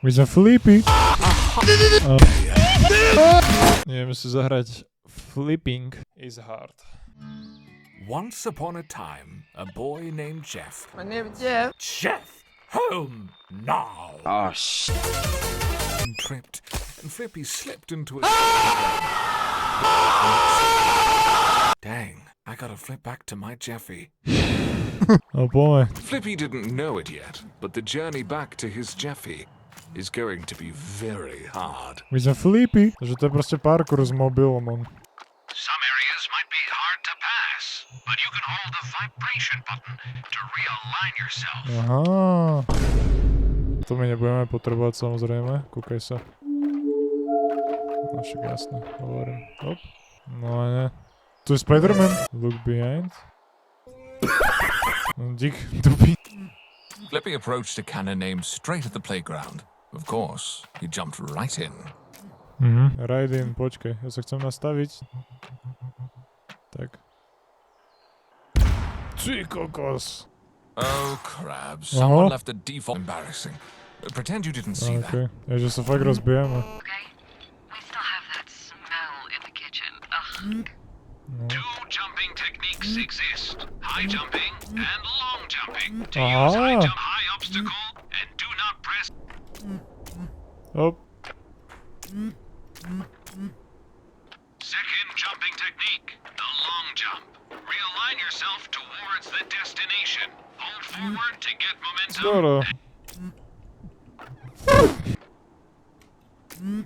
My sme Flippy. Ideme si zahrať Flipping is hard. Once upon a time, a boy named Jeff. My name is Jeff. Jeff! Home now! Oh, shit. Tripped, and Flippy slipped into a... Dang, I gotta flip back to my Jeffy. No poďme. Flippy didn't know it yet, but the journey back to his Jeffy is going to be very hard. My sme Flippy. Takže to je proste parkour s mobilom. Some areas might be hard to pass, but you can hold the vibration button to realign yourself. Aha. To my nebudeme potrebovať samozrejme. Kúkaj sa. No však jasne, hovorím. Hop. No a ne. Tu je Spider-Man. Look behind. Dík, dupí. Flippy approached a cannon aimed straight at the playground. Of course, he jumped right in. Right in, počkaj. Ja sa chcem nastaviť. Tak. Ty kokos. Oh, crap. Someone left the default embarrassing. Pretend you didn't see that. Okay. Ja, že sa fakt rozbijeme. Okay. We still have that smell in the kitchen. Ugh. No. Two jumping techniques exist. High jumping and long jumping. To Aha. use high jump, high obstacle, and do not press. Hop. Second jumping technique, the long jump. Realign yourself towards the destination. Hold forward to get momentum. Skoro.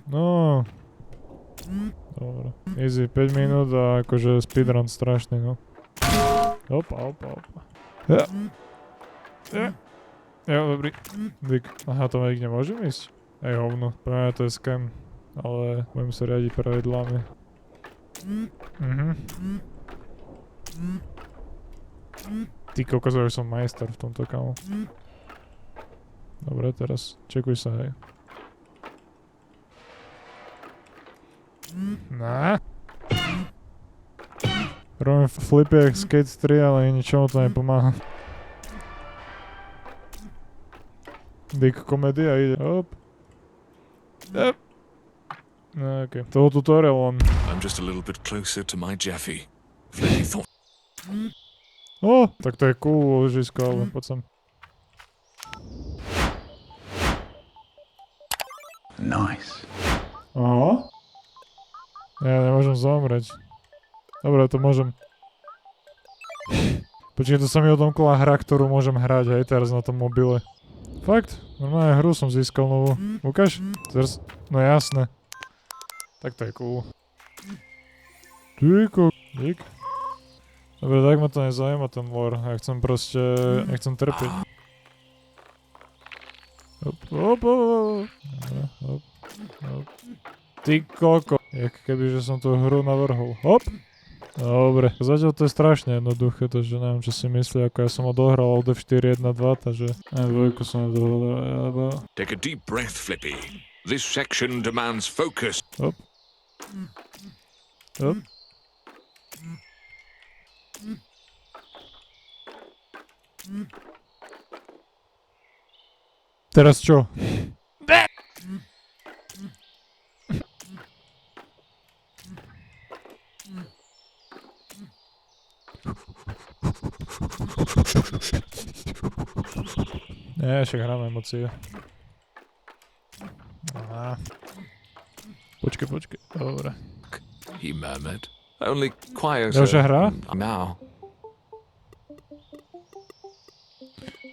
No. Dobre. Easy, 5 minút a akože speedrun strašný, no. Opa. Ja. Ja, dobrý. Dík. Aha, to nikde nemôžem ísť? Ej, hovno. Pre mňa to je scam. Ale budem sa riadiť pravidlami. Ty kokos, už som majster v tomto, kamo. Dobre, teraz čekuj sa, hej. Nah. Robím flipy jak Skate 3, ale ničomu to nepomáha. Dick komédia ide. Hop. Yep. No, okej. Toho tutorial on. I'm just a little bit closer to my Jeffy. Flippy thought... Tak to je cool ložisko, ale poď sem. Nice. Aha. Ja nemôžem zomrieť. Dobre, to môžem. Počkej, to sa mi odomkla hra, ktorú môžem hrať aj teraz na tom mobile. Fakt? Normálne hru som získal novú. Ukáž? Teraz... No jasné. Tak to je cool. Dík. Dobre, tak ma to nezaujíma ten lore. Ja chcem proste... Ja chcem trpiť. Hop. Dobre, hop. Ty koko. Jak keby, že som tú hru navrhol. Hop. Dobre. Zatiaľ to je strašne jednoduché, takže neviem, čo si myslí, ako ja som odohral od F4 1.2, takže... Dvojku som odohral. Take a deep breath, Flippy. This section demands focus. Hop. Teraz čo? Nie, však hráme emócie. Aha. Počkej. Dobre. He murmured. Only quieter Ďalšia hra? now.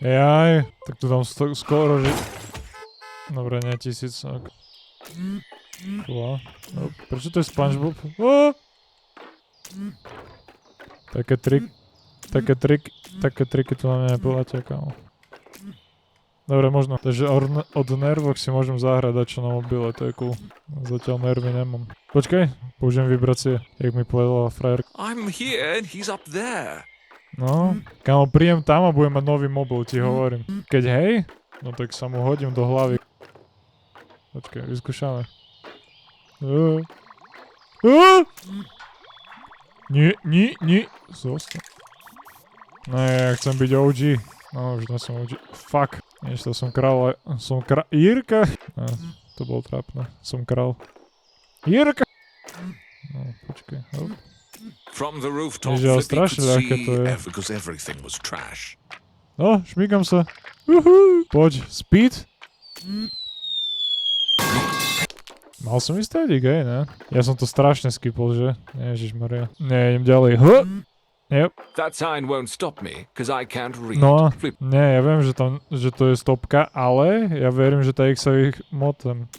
Jaj, tak tu dám skoro, že... Dobre, nie 1000. Prečo to je SpongeBob? Také triky tu na mňa neplatia, kámo. Dobre, možno. Takže od nervok si môžem zahrať dačo na mobile, to je cool. Zatiaľ nervy nemám. Počkaj, použijem vibrácie, jak mi povedala frajerka. I'm here and he's up there. No, kámo, príjem tam a budem mať nový mobil, ti hovorím. Keď hej, no tak sa mu hodím do hlavy. Počkaj, vyskúšame. Nie. Zostaň. No ja chcem byť OG. No, už nie som OG. Fuck. Ešte som král, Jirka! To bolo trápne, som král. Jirka! No, počkej, hop. From the rooftop, Ježiš, ale Flippy strašne could ľahké see to je. because everything was trash. No, šmíkam sa. Poď, speed. Mal som ísť tady, hej, ne? Ja som to strašne skipol, že? Ježišmaria. Nie, idem ďalej. Yep. That sign won't stop me, because I can't read. No, Flip. nie, ja viem, že to je stopka, ale ja verím, že tá X sa ich motem.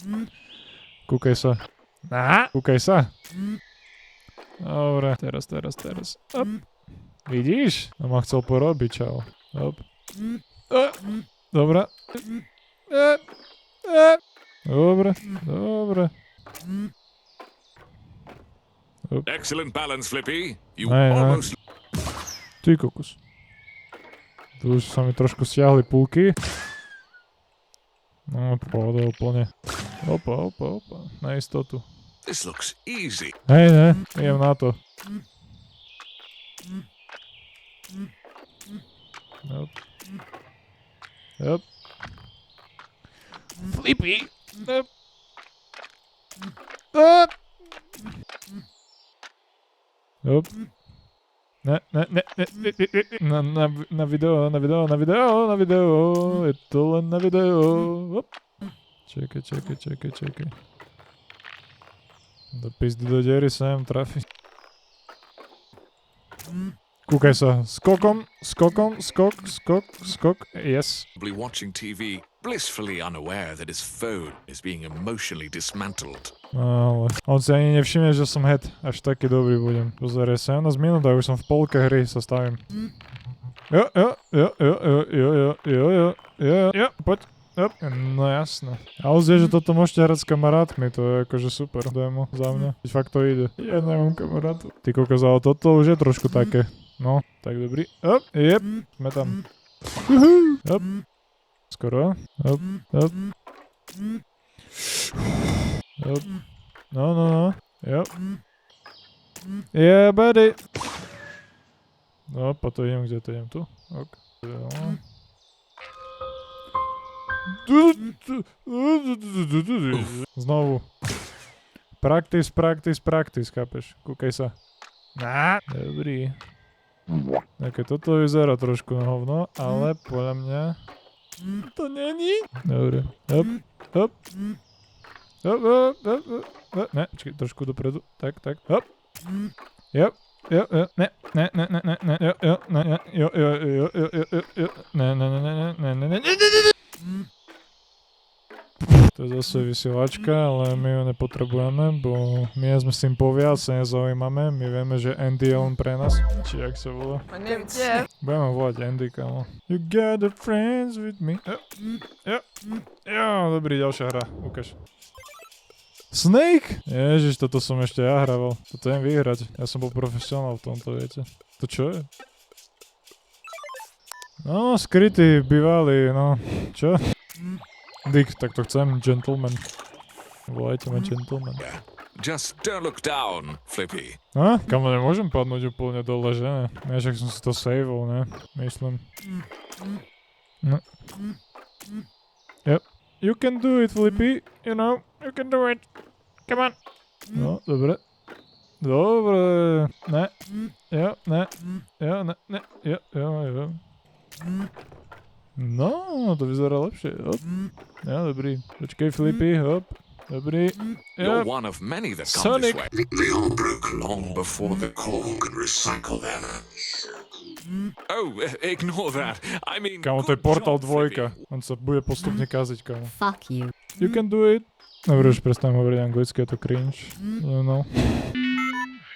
Kúkaj sa. Kúkaj sa. Dobre, teraz. Op. Vidíš? To ma chcel porobiť, čau. Op. Dobre. Dobre. Excellent balance, Flippy. You Hey, almost... Ty kokos. Tu už sa mi trošku stiahli púlky. No, pohoda úplne. Opa. Na istotu. This looks easy. Hej, ne, idem na to. Yep. Flippy. Yep. Yep. Ne. Na video. Je to len na video. Hop. Čekaj. Do pizdy do diery sa jem trafiť. Kúkaj sa. Skok. Yes. Probably watching TV, blissfully unaware that his phone is being emotionally dismantled. Ale on si ani nevšimne, že som head. Až taký dobrý budem. Pozrie, 17 minút a už som v polke hry sa stavím. Jo, poď. Yep. No jasné. Ale zje, že toto môžete hrať s kamarátmi, to je akože super demo za mňa. Keď fakt to ide. Ja nemám kamarátov. Ty kokos, ale toto už je trošku také. No, tak dobrý. Jep, sme tam. Hop. Skoro. Hop. No. Yep. Yeah, buddy. No, po to idem, kde to idem tu. Ok. Znovu. Practice, chápeš? Kúkaj sa. Dobrý. Také toto vyzerá trošku na hovno, ale podľa mňa to není. Dobre. Hop. Ne, počkej, trošku dopredu. Tak. Hop. Yep. Ne. To je zase vysielačka, ale my ju nepotrebujeme, bo my sme s tým poviac, sa nezaujímame, my vieme, že Andy je len pre nás. Či jak sa volá? Budeme volať Andy, kamo. You got the friends with me. Jo, dobrý, ďalšia hra, ukáž. Snake? Ježiš, toto som ešte ja hrával. Toto viem vyhrať. Ja som bol profesionál v tomto, viete. To čo je? No, skrytý, bývalý, no. Čo? Dick, tak to chcem, gentleman. Volajte ma gentleman. Just don't look down, Flippy. Kamo, nemôžem padnúť úplne dole, že ne? Ja však som si to saveol, ne? Myslím. No. Yep. You can do it, Flippy. You know, you can do it. Come on. No, dobre. Ne. Jo, ne. Jo. No, to vyzerá lepšie. Hop. Ja, dobrý. Počkej, Flippy, hop. Dobrý. You're one of many that come Sonic. this way. They all broke long before the core could recycle them. Oh, ignore that. I mean, Kámo, to je good Portal job, 2. Flippy. On sa bude postupne kaziť, kámo. Fuck you. You can do it. Dobre, už prestanem hovoriť anglicky, je to cringe. You know.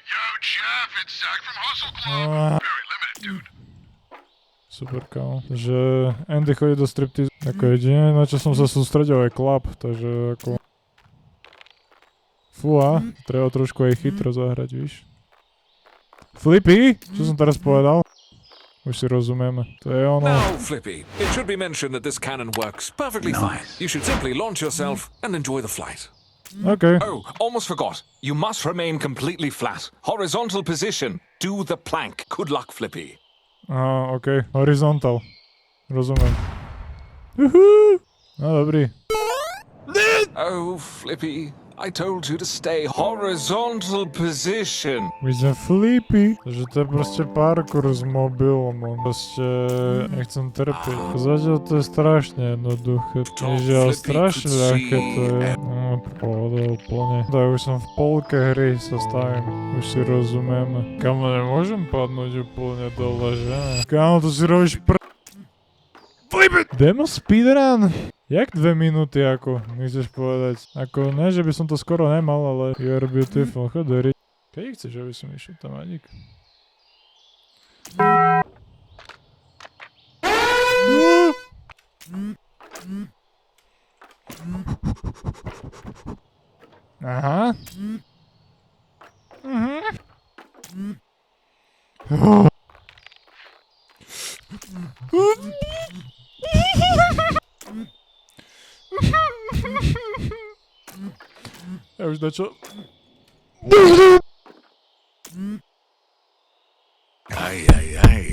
Yo, Jeff, it's Zach from Hustle Club. Very limited, dude. Super, kámo. Že Andy chodí do striptease. Ako jedine, na čo som sa sústredil je klub, takže ako... Fúha, treba trošku aj chytro zahrať, víš. Flippy? Čo som teraz povedal? Už si rozumieme. To je ono. Now, Flippy, it should be mentioned that this cannon works perfectly fine. You should simply launch yourself and enjoy the flight. OK. Oh, almost forgot. You must remain completely flat. Horizontal position. Do the plank. Good luck, Flippy. Aha, OK. Horizontal. Rozumiem. No dobrý. Oh, Flippy, I told you to stay horizontal position. My sme Flippy. Že to je proste parkour s mobilom. On proste nechcem trpieť. Zatiaľ to je strašne jednoduché. Žiaľ, strašne ľahké to je. No, pohoda úplne. Tak už som v polke hry sa stavím. Už si rozumieme. Kamo, nemôžem padnúť úplne dole, že? Kamo, to si robíš Flippy! Demo speedrun? Jak 2 minúty ako, nechceš povedať? Ako, ne, že by som to skoro nemal, ale you are beautiful, chod do ri... Keď chceš, aby som išiel tam Adik? Aha. Ja už dačo... Aj, aj, aj.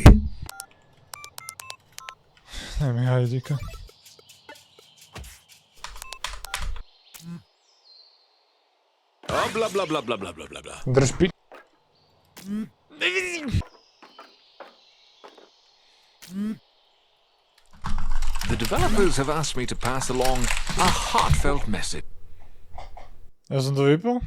Daj mi hajdíka. Oh, blah, blah, blah, blah, blah, blah, blah, blah. Drž pi... The developers have asked me to pass along a heartfelt message. Ja som to vypol?